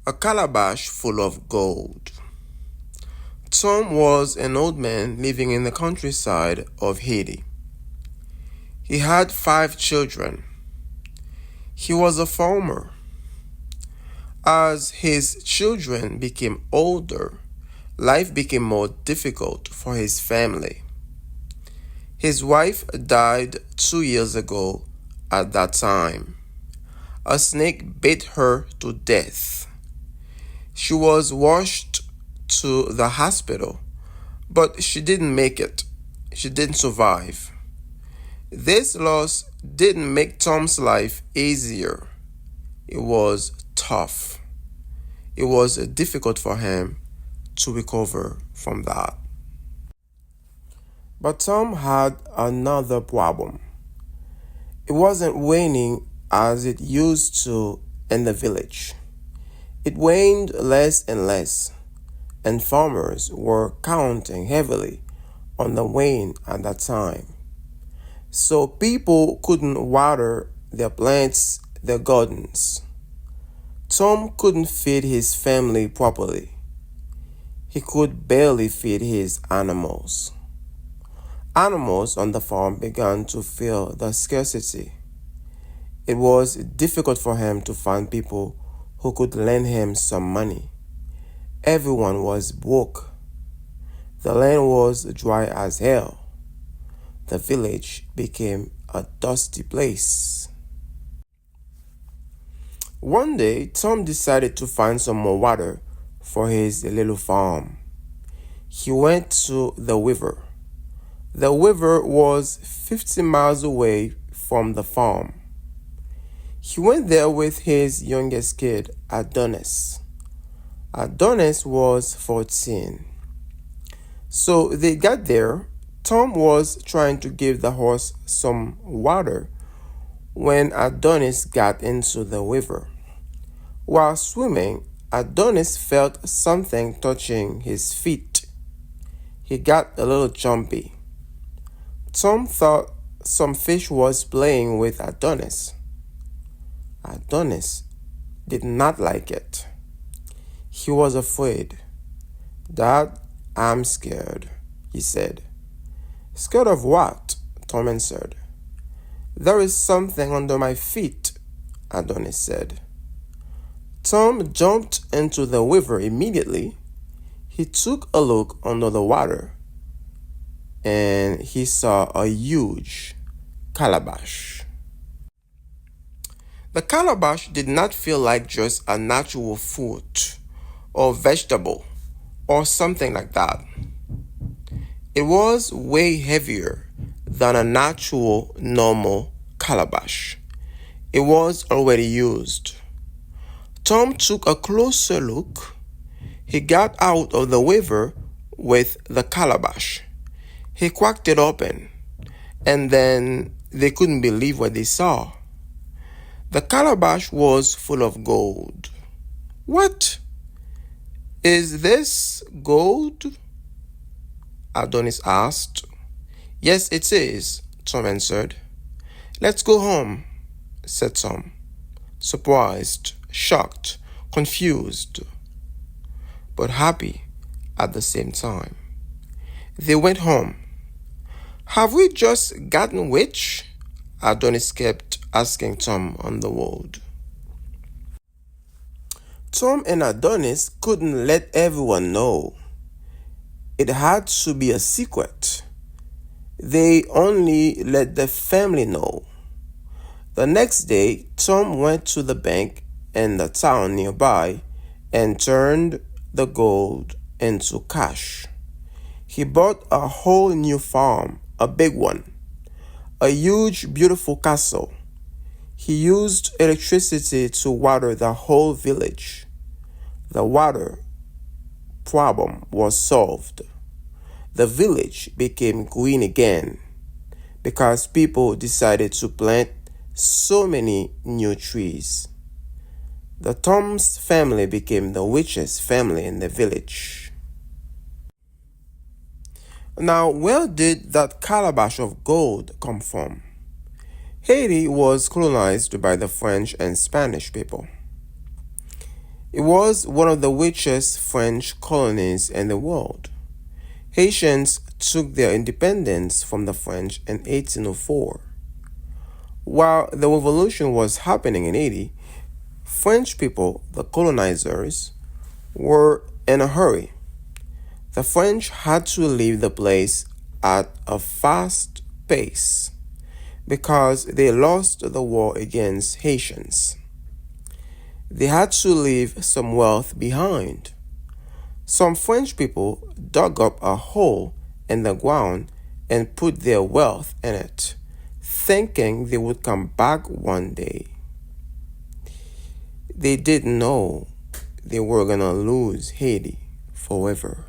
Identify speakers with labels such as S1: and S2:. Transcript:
S1: A calabash full of gold. Tom was an old man living in the countryside of Haiti. He had 5 children. He was a farmer. As his children became older, life became more difficult for his family. His wife died 2 years ago at that time. A snake bit her to death. She was rushed to the hospital, but she didn't make it. She didn't survive. This loss didn't make Tom's life easier. It was tough. It was difficult for him to recover from that. But Tom had another problem. It wasn't raining as it used to in the village. It rained less and less, and farmers were counting heavily on the rain at that time. So people couldn't water their plants, their gardens. Tom couldn't feed his family properly. He could barely feed his animals. Animals on the farm began to feel the scarcity. It was difficult for him to find people who could lend him some money. Everyone was broke. The land was dry as hell. The village became a dusty place. One day, Tom decided to find some more water for his little farm. He went to the river. The river was 50 miles away from the farm. He went there with his youngest kid, Adonis. Adonis was 14. So they got there. Tom was trying to give the horse some water when Adonis got into the river. While swimming, Adonis felt something touching his feet. He got a little jumpy. Tom thought some fish was playing with Adonis. Adonis did not like it. He was afraid. "Dad, I'm scared," he said. "Scared of what?" Tom answered. "There is something under my feet," Adonis said. Tom jumped into the river immediately. He took a look under the water, and he saw a huge calabash. The calabash did not feel like just a natural fruit or vegetable or something like that. It was way heavier than a natural, normal calabash. It was already used. Tom took a closer look. He got out of the river with the calabash. He cracked it open, and then they couldn't believe what they saw. The calabash was full of gold. "What? Is this gold?" Adonis asked. "Yes, it is," Tom answered. "Let's go home," said Tom, surprised, shocked, confused, but happy at the same time. They went home. "Have we just gotten rich?" Adonis kept asking Tom on the road. Tom and Adonis couldn't let everyone know. It had to be a secret. They only let the family know. The next day, Tom went to the bank in the town nearby and turned the gold into cash. He bought a whole new farm, a big one, a huge, beautiful castle. He used electricity to water the whole village. The water problem was solved. The village became green again because people decided to plant so many new trees. The Tom's family became the richest family in the village. Now, where did that calabash of gold come from? Haiti was colonized by the French and Spanish people. It was one of the richest French colonies in the world. Haitians took their independence from the French in 1804. While the revolution was happening in Haiti, French people, the colonizers, were in a hurry. The French had to leave the place at a fast pace because they lost the war against Haitians. They had to leave some wealth behind. Some French people dug up a hole in the ground and put their wealth in it, thinking they would come back one day. They didn't know they were gonna lose Haiti forever.